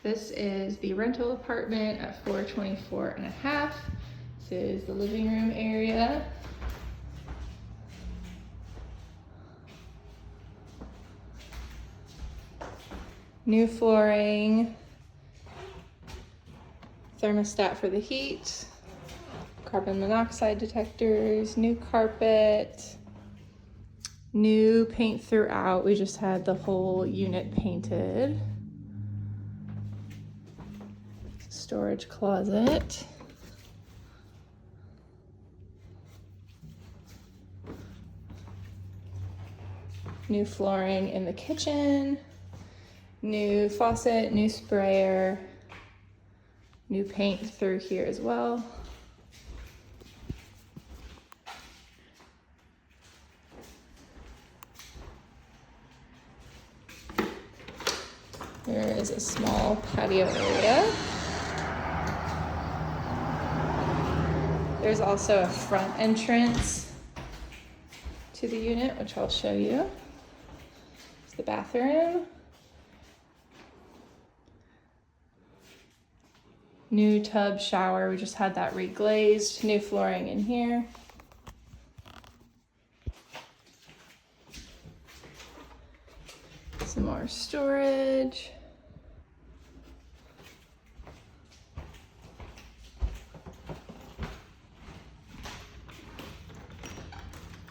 This is the rental apartment at 424 and a half. This is the living room area. New flooring, thermostat for the heat, carbon monoxide detectors, new carpet, new paint throughout. We just had the whole unit painted. Storage closet. New flooring in the kitchen. New faucet, new sprayer, new paint through here as well. There is a small patio area. There's also a front entrance to the unit, which I'll show you. It's the bathroom. New tub shower, we just had that reglazed. New flooring in here. Some more storage.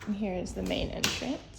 And here is the main entrance.